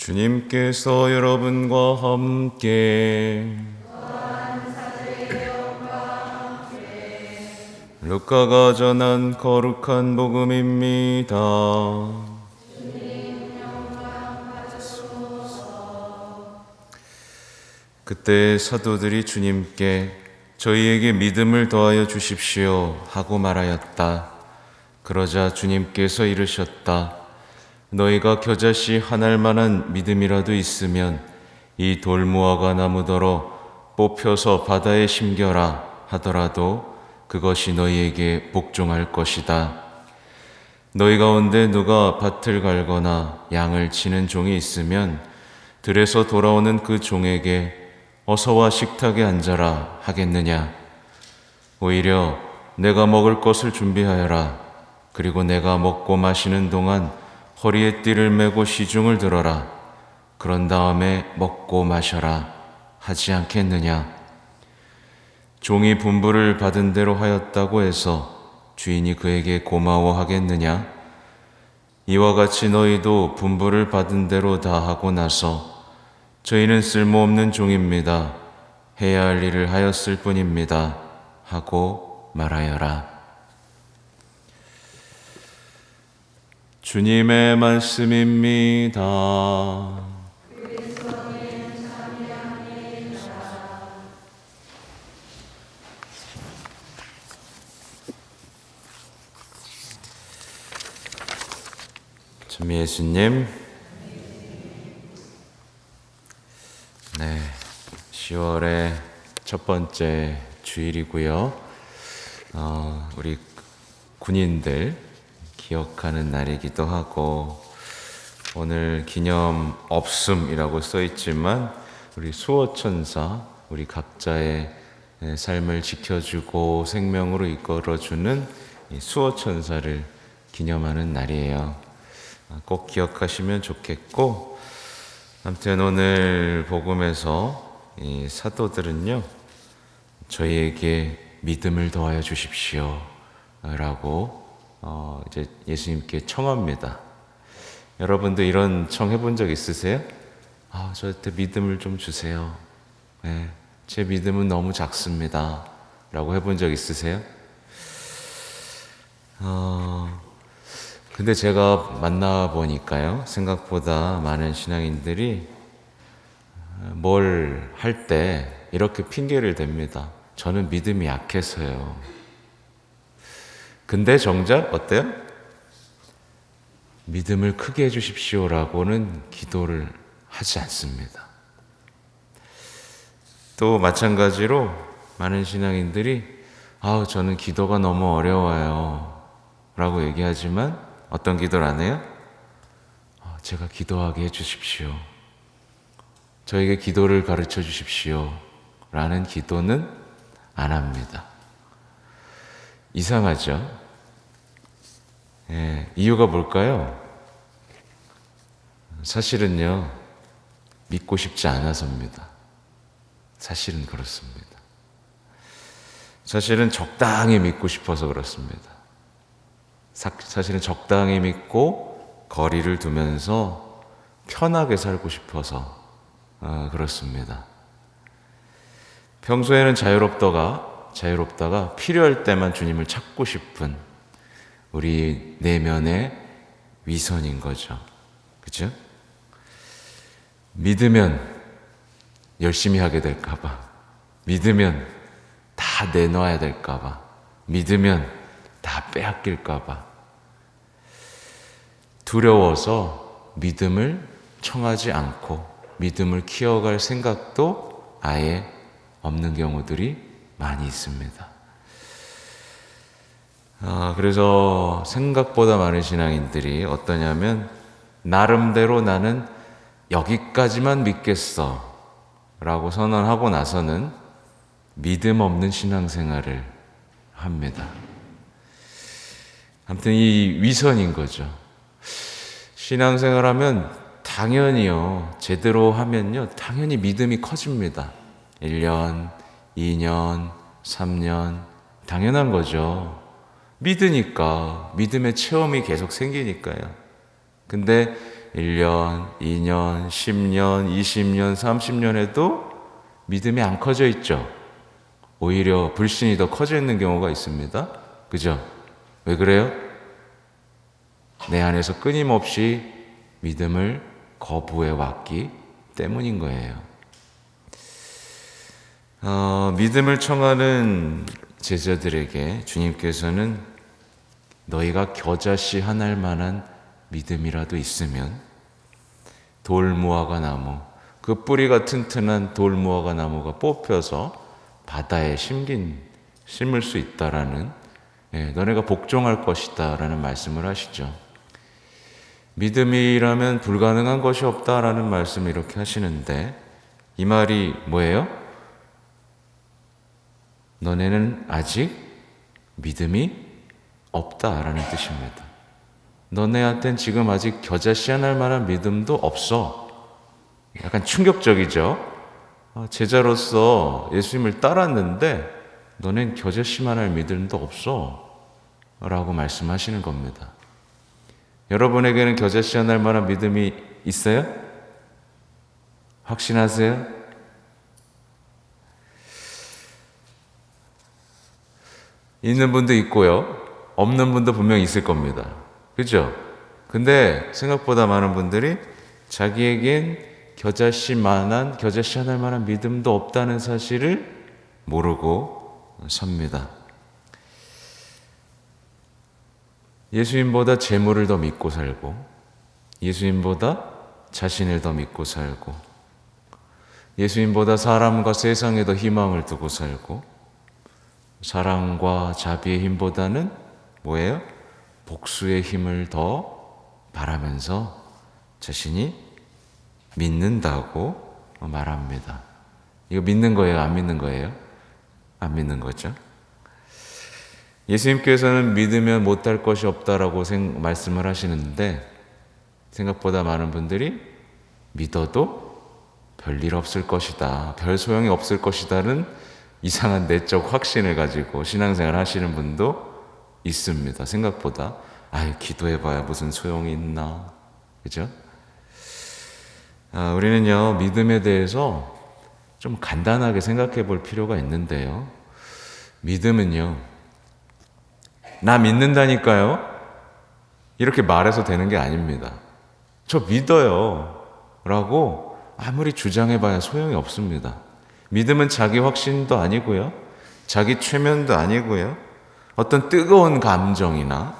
주님께서 여러분과 함께 루카가 전한 거룩한 복음입니다. 그때 사도들이 주님께 저희에게 믿음을 더하여 주십시오 하고 말하였다. 그러자 주님께서 이르셨다. 너희가 겨자씨 하나일 만한 믿음이라도 있으면 이 돌무화과 나무더러 뽑혀서 바다에 심겨라 하더라도 그것이 너희에게 복종할 것이다. 너희 가운데 누가 밭을 갈거나 양을 치는 종이 있으면 들에서 돌아오는 그 종에게 어서 와 식탁에 앉아라 하겠느냐? 오히려 내가 먹을 것을 준비하여라. 그리고 내가 먹고 마시는 동안 허리에 띠를 메고 시중을 들어라. 그런 다음에 먹고 마셔라 하지 않겠느냐? 종이 분부를 받은 대로 하였다고 해서 주인이 그에게 고마워하겠느냐? 이와 같이 너희도 분부를 받은 대로 다 하고 나서 저희는 쓸모없는 종입니다. 해야 할 일을 하였을 뿐입니다. 하고 말하여라. 주님의 말씀입니다. 참 예수님, 네, 10월의 첫 번째 주일이고요. 우리 군인들 기억하는 날이기도 하고, 오늘 기념 없음이라고 써있지만 우리 수호천사, 우리 각자의 삶을 지켜주고 생명으로 이끌어주는 이 수호천사를 기념하는 날이에요. 꼭 기억하시면 좋겠고, 아무튼 오늘 복음에서 이 사도들은요, 저희에게 믿음을 더하여 주십시오 라고 이제 예수님께 청합니다. 여러분도 이런 청 해본 적 있으세요? 저한테 믿음을 좀 주세요. 네, 제 믿음은 너무 작습니다 라고 해본 적 있으세요? 근데 제가 만나보니까요, 생각보다 많은 신앙인들이 뭘 할 때 이렇게 핑계를 댑니다. 저는 믿음이 약해서요. 근데 정작 어때요? 믿음을 크게 해주십시오라고는 기도를 하지 않습니다. 또 마찬가지로 많은 신앙인들이 저는 기도가 너무 어려워요 라고 얘기하지만 어떤 기도를 안 해요? 제가 기도하게 해주십시오. 저에게 기도를 가르쳐 주십시오 라는 기도는 안 합니다. 이상하죠? 이유가 뭘까요? 사실은요, 믿고 싶지 않아서입니다. 사실은 그렇습니다. 사실은 적당히 믿고 싶어서 그렇습니다. 사실은 적당히 믿고 거리를 두면서 편하게 살고 싶어서 그렇습니다. 평소에는 자유롭다가 필요할 때만 주님을 찾고 싶은 우리 내면의 위선인 거죠. 그죠? 믿으면 열심히 하게 될까봐, 믿으면 다 내놔야 될까봐, 믿으면 다 빼앗길까봐 두려워서 믿음을 청하지 않고 믿음을 키워갈 생각도 아예 없는 경우들이 많이 있습니다. 그래서 생각보다 많은 신앙인들이 어떠냐면, 나름대로 나는 여기까지만 믿겠어 라고 선언하고 나서는 믿음 없는 신앙생활을 합니다. 아무튼 이 위선인 거죠. 신앙생활하면 당연히요, 제대로 하면요, 당연히 믿음이 커집니다. 1년, 2년, 3년, 당연한 거죠. 믿으니까, 믿음의 체험이 계속 생기니까요. 근데 1년, 2년, 10년, 20년, 30년 해도 믿음이 안 커져 있죠. 오히려 불신이 더 커져 있는 경우가 있습니다. 그죠? 왜 그래요? 내 안에서 끊임없이 믿음을 거부해 왔기 때문인 거예요. 믿음을 청하는 제자들에게 주님께서는 너희가 겨자씨 하나일 만한 믿음이라도 있으면 돌무화과 나무, 그 뿌리가 튼튼한 돌무화과 나무가 뽑혀서 바다에 심을 수 있다라는, 너네가 복종할 것이다 라는 말씀을 하시죠. 믿음이라면 불가능한 것이 없다라는 말씀을 이렇게 하시는데, 이 말이 뭐예요? 너네는 아직 믿음이 없다라는 뜻입니다. 너네한테는 지금 아직 겨자씨 하나일 만한 믿음도 없어. 약간 충격적이죠? 제자로서 예수님을 따랐는데 너넨 겨자씨만 할 믿음도 없어 라고 말씀하시는 겁니다. 여러분에게는 겨자씨 하나 할 만한 믿음이 있어요? 확신하세요? 있는 분도 있고요, 없는 분도 분명히 있을 겁니다. 그죠? 근데 생각보다 많은 분들이 자기에겐 겨자씨 하나 할 만한 믿음도 없다는 사실을 모르고 삽니다. 예수님보다 재물을 더 믿고 살고, 예수님보다 자신을 더 믿고 살고, 예수님보다 사람과 세상에 더 희망을 두고 살고, 사랑과 자비의 힘보다는 뭐예요? 복수의 힘을 더 바라면서 자신이 믿는다고 말합니다. 이거 믿는 거예요? 안 믿는 거예요? 안 믿는 거죠. 예수님께서는 믿으면 못할 것이 없다라고 말씀을 하시는데, 생각보다 많은 분들이 믿어도 별일 없을 것이다, 별 소용이 없을 것이다는 이상한 내적 확신을 가지고 신앙생활 하시는 분도 있습니다. 생각보다 기도해봐야 무슨 소용이 있나, 그죠? 우리는요, 믿음에 대해서 좀 간단하게 생각해 볼 필요가 있는데요, 믿음은요, 나 믿는다니까요, 이렇게 말해서 되는 게 아닙니다. 저 믿어요 라고 아무리 주장해봐야 소용이 없습니다. 믿음은 자기 확신도 아니고요, 자기 최면도 아니고요, 어떤 뜨거운 감정이나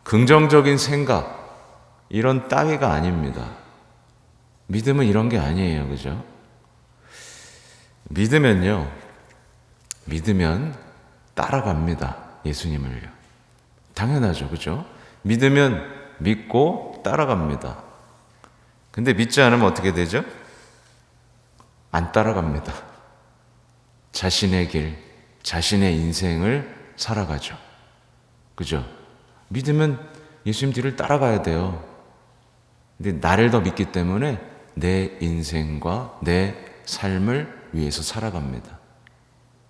긍정적인 생각, 이런 따위가 아닙니다. 믿음은 이런 게 아니에요. 그죠? 믿으면 따라갑니다. 예수님을요. 당연하죠. 그죠? 믿으면 믿고 따라갑니다. 근데 믿지 않으면 어떻게 되죠? 안 따라갑니다. 자신의 길, 자신의 인생을 살아가죠. 그죠? 믿으면 예수님 뒤를 따라가야 돼요. 근데 나를 더 믿기 때문에 내 인생과 내 삶을 위해서 살아갑니다.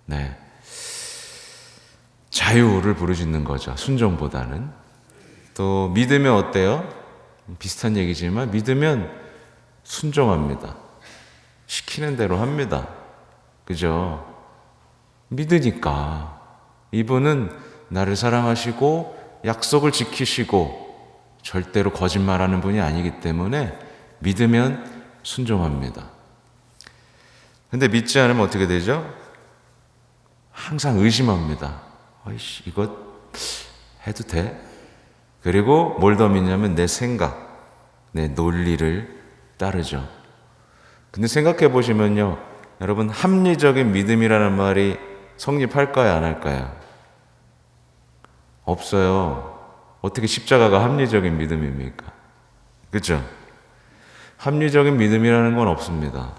네. 자유를 부르짖는 거죠. 순종보다는. 또 믿으면 어때요? 비슷한 얘기지만 믿으면 순종합니다. 시키는 대로 합니다. 그죠? 믿으니까 이분은 나를 사랑하시고 약속을 지키시고 절대로 거짓말하는 분이 아니기 때문에 믿으면 순종합니다. 근데 믿지 않으면 어떻게 되죠? 항상 의심합니다. 이거 해도 돼? 그리고 뭘 더 믿냐면 내 생각, 내 논리를 따르죠. 근데 생각해 보시면요, 여러분, 합리적인 믿음이라는 말이 성립할까요, 안 할까요? 없어요. 어떻게 십자가가 합리적인 믿음입니까? 그렇죠? 합리적인 믿음이라는 건 없습니다.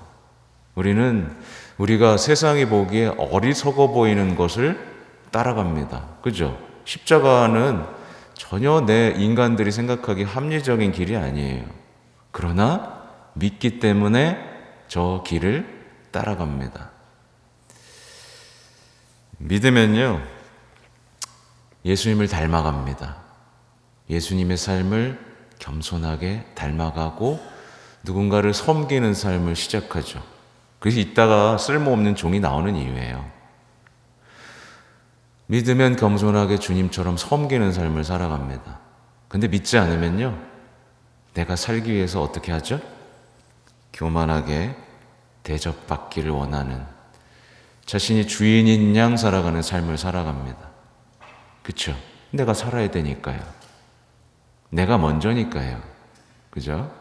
우리가 세상이 보기에 어리석어 보이는 것을 따라갑니다. 그죠? 십자가는 전혀 내 인간들이 생각하기 합리적인 길이 아니에요. 그러나 믿기 때문에 저 길을 따라갑니다. 믿으면요, 예수님을 닮아갑니다. 예수님의 삶을 겸손하게 닮아가고 누군가를 섬기는 삶을 시작하죠. 그래서 이따가 쓸모없는 종이 나오는 이유예요. 믿으면 겸손하게 주님처럼 섬기는 삶을 살아갑니다. 근데 믿지 않으면요, 내가 살기 위해서 어떻게 하죠? 교만하게 대접받기를 원하는, 자신이 주인인 양 살아가는 삶을 살아갑니다. 그쵸? 내가 살아야 되니까요. 내가 먼저니까요. 그죠?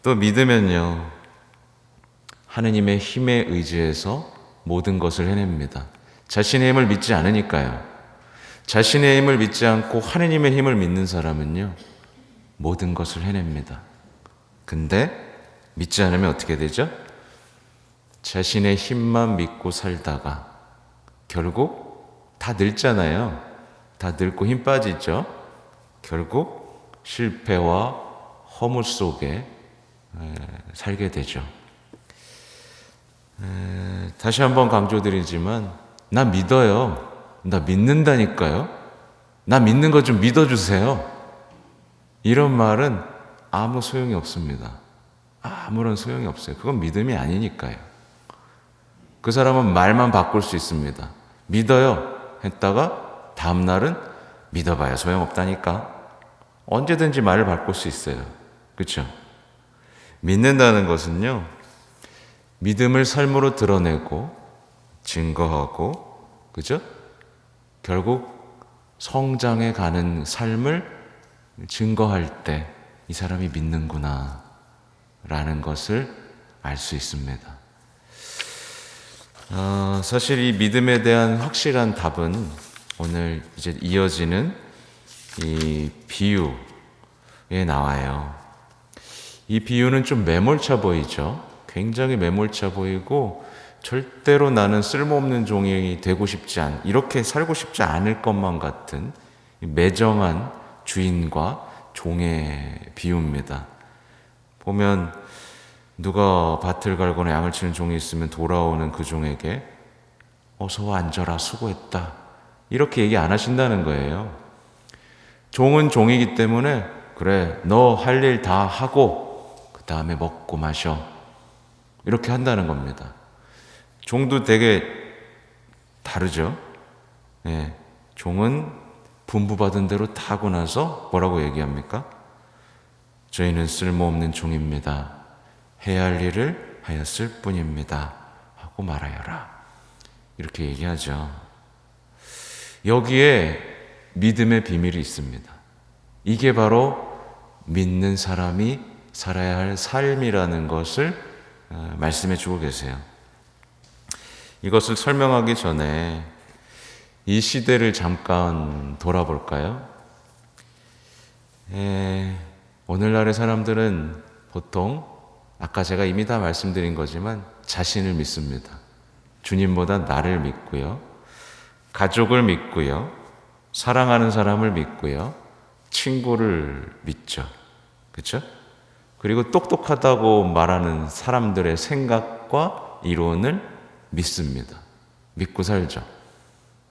또 믿으면요, 하느님의 힘에 의지해서 모든 것을 해냅니다. 자신의 힘을 믿지 않으니까요. 자신의 힘을 믿지 않고 하느님의 힘을 믿는 사람은요, 모든 것을 해냅니다. 근데 믿지 않으면 어떻게 되죠? 자신의 힘만 믿고 살다가 결국 다 늙잖아요. 다 늙고 힘 빠지죠. 결국 실패와 허무 속에 살게 되죠. 다시 한번 강조드리지만, 나 믿어요. 나 믿는다니까요. 나 믿는 거 좀 믿어주세요. 이런 말은 아무 소용이 없습니다. 아무런 소용이 없어요. 그건 믿음이 아니니까요. 그 사람은 말만 바꿀 수 있습니다. 믿어요 했다가 다음 날은 믿어봐야 소용없다니까. 언제든지 말을 바꿀 수 있어요. 그렇죠? 믿는다는 것은요, 믿음을 삶으로 드러내고 증거하고, 그죠? 결국 성장해 가는 삶을 증거할 때 이 사람이 믿는구나 라는 것을 알 수 있습니다. 사실 이 믿음에 대한 확실한 답은 오늘 이제 이어지는 이 비유에 나와요. 이 비유는 좀 매몰차 보이죠? 굉장히 매몰차 보이고, 절대로 나는 쓸모없는 종이 되고 싶지 이렇게 살고 싶지 않을 것만 같은 매정한 주인과 종의 비유입니다. 보면 누가 밭을 갈거나 양을 치는 종이 있으면 돌아오는 그 종에게 어서 와 앉아라, 수고했다, 이렇게 얘기 안 하신다는 거예요. 종은 종이기 때문에 그래, 너 할 일 다 하고 그 다음에 먹고 마셔, 이렇게 한다는 겁니다. 종도 되게 다르죠. 예, 종은 분부받은 대로 다 하고 나서 뭐라고 얘기합니까? 저희는 쓸모없는 종입니다. 해야 할 일을 하였을 뿐입니다. 하고 말하여라. 이렇게 얘기하죠. 여기에 믿음의 비밀이 있습니다. 이게 바로 믿는 사람이 살아야 할 삶이라는 것을 말씀해 주고 계세요. 이것을 설명하기 전에 이 시대를 잠깐 돌아볼까요? 오늘날의 사람들은 보통 아까 제가 이미 다 말씀드린 거지만 자신을 믿습니다. 주님보다 나를 믿고요, 가족을 믿고요, 사랑하는 사람을 믿고요, 친구를 믿죠. 그렇죠? 그리고 똑똑하다고 말하는 사람들의 생각과 이론을 믿습니다. 믿고 살죠.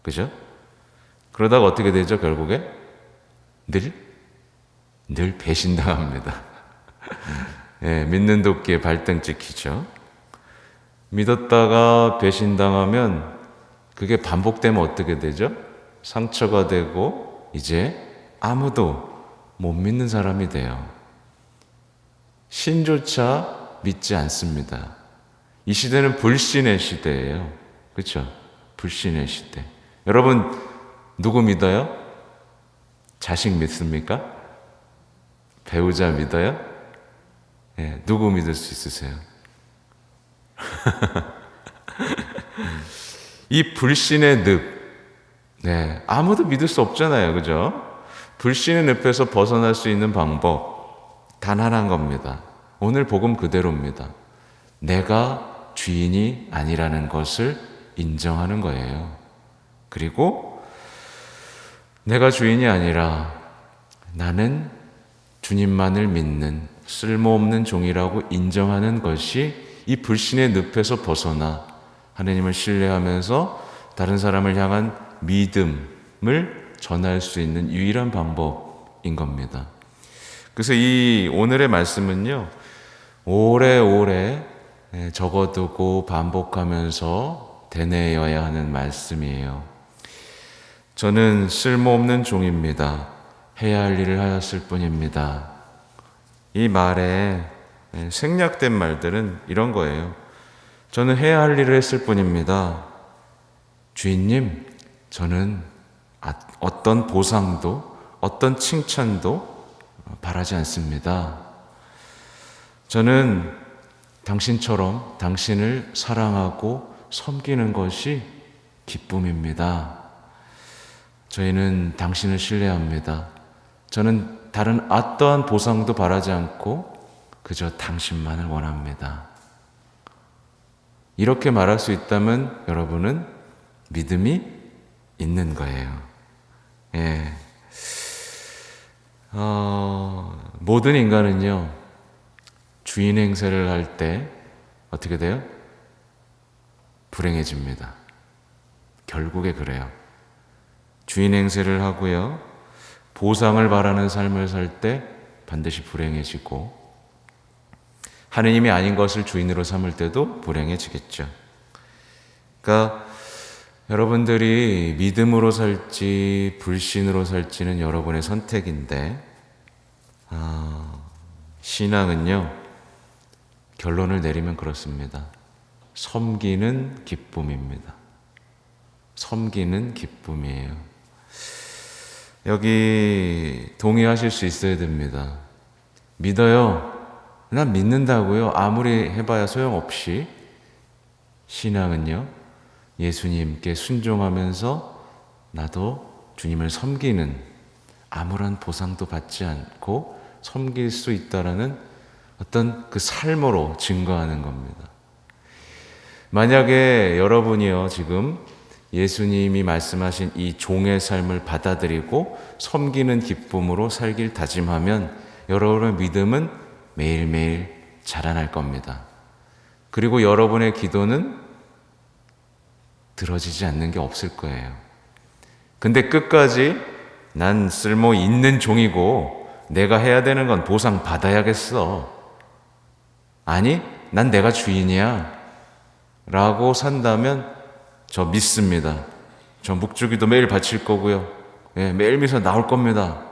그죠? 그러다가 어떻게 되죠? 결국에 늘 배신당합니다. 예, 믿는 도끼에 발등 찍히죠. 믿었다가 배신당하면 그게 반복되면 어떻게 되죠? 상처가 되고 이제 아무도 못 믿는 사람이 돼요. 신조차 믿지 않습니다. 이 시대는 불신의 시대예요. 그렇죠? 불신의 시대. 여러분, 누구 믿어요? 자식 믿습니까? 배우자 믿어요? 예, 누구 믿을 수 있으세요? 이 불신의 늪, 네, 아무도 믿을 수 없잖아요. 그죠? 불신의 늪에서 벗어날 수 있는 방법 단 하나인 겁니다. 오늘 복음 그대로입니다. 내가 주인이 아니라는 것을 인정하는 거예요. 그리고 내가 주인이 아니라 나는 주님만을 믿는 쓸모없는 종이라고 인정하는 것이 이 불신의 늪에서 벗어나 하나님을 신뢰하면서 다른 사람을 향한 믿음을 전할 수 있는 유일한 방법인 겁니다. 그래서 이 오늘의 말씀은요, 오래오래 적어두고 반복하면서 되뇌어야 하는 말씀이에요. 저는 쓸모없는 종입니다. 해야 할 일을 하였을 뿐입니다. 이 말에 생략된 말들은 이런 거예요. 저는 해야 할 일을 했을 뿐입니다. 주인님, 저는 어떤 보상도 어떤 칭찬도 바라지 않습니다. 저는 당신처럼 당신을 사랑하고 섬기는 것이 기쁨입니다. 저희는 당신을 신뢰합니다. 저는 다른 어떠한 보상도 바라지 않고 그저 당신만을 원합니다. 이렇게 말할 수 있다면 여러분은 믿음이 있는 거예요. 예. 모든 인간은요, 주인 행세를 할 때 어떻게 돼요? 불행해집니다. 결국에 그래요. 주인 행세를 하고요, 보상을 바라는 삶을 살 때 반드시 불행해지고, 하느님이 아닌 것을 주인으로 삼을 때도 불행해지겠죠. 그러니까 여러분들이 믿음으로 살지 불신으로 살지는 여러분의 선택인데, 신앙은요, 결론을 내리면 그렇습니다. 섬기는 기쁨입니다. 섬기는 기쁨이에요. 여기 동의하실 수 있어야 됩니다. 믿어요. 난 믿는다고요. 아무리 해봐야 소용없이. 신앙은요, 예수님께 순종하면서 나도 주님을 섬기는, 아무런 보상도 받지 않고 섬길 수 있다라는 어떤 그 삶으로 증거하는 겁니다. 만약에 여러분이요, 지금 예수님이 말씀하신 이 종의 삶을 받아들이고 섬기는 기쁨으로 살길 다짐하면 여러분의 믿음은 매일매일 자라날 겁니다. 그리고 여러분의 기도는 들어지지 않는 게 없을 거예요. 근데 끝까지 난 쓸모 있는 종이고 내가 해야 되는 건 보상 받아야겠어. 아니, 난 내가 주인이야 라고 산다면 저 믿습니다. 저 묵주기도 매일 바칠 거고요. 매일 미서 나올 겁니다.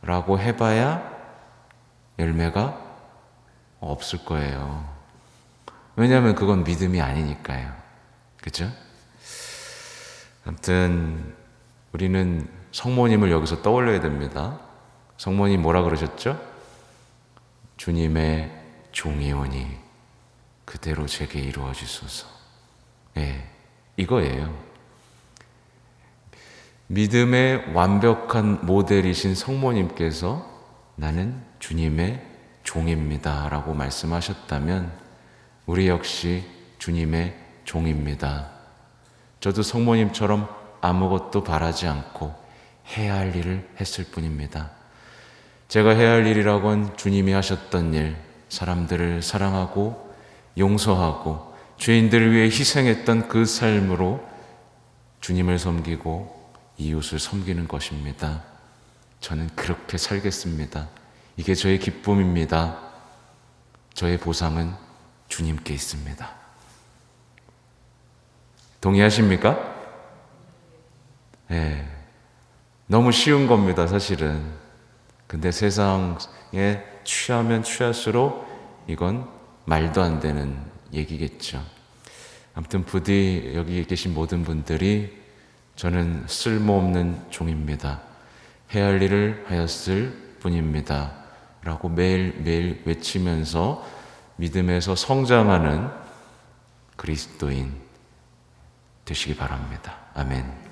라고 해봐야 열매가 없을 거예요. 왜냐하면 그건 믿음이 아니니까요. 그죠? 아무튼 우리는 성모님을 여기서 떠올려야 됩니다. 성모님 뭐라 그러셨죠? 주님의 종이오니 그대로 제게 이루어 주소서. 이거예요. 믿음의 완벽한 모델이신 성모님께서 나는 주님의 종입니다 라고 말씀하셨다면 우리 역시 주님의 종입니다. 저도 성모님처럼 아무것도 바라지 않고 해야 할 일을 했을 뿐입니다. 제가 해야 할 일이라곤 주님이 하셨던 일, 사람들을 사랑하고 용서하고 죄인들을 위해 희생했던 그 삶으로 주님을 섬기고 이웃을 섬기는 것입니다. 저는 그렇게 살겠습니다. 이게 저의 기쁨입니다. 저의 보상은 주님께 있습니다. 동의하십니까? 너무 쉬운 겁니다, 사실은. 근데 세상에 취하면 취할수록 이건 말도 안 되는 얘기겠죠. 아무튼 부디 여기 계신 모든 분들이 저는 쓸모없는 종입니다. 해야 할 일을 하였을 뿐입니다. 라고 매일매일 외치면서 믿음에서 성장하는 그리스도인 되시기 바랍니다. 아멘.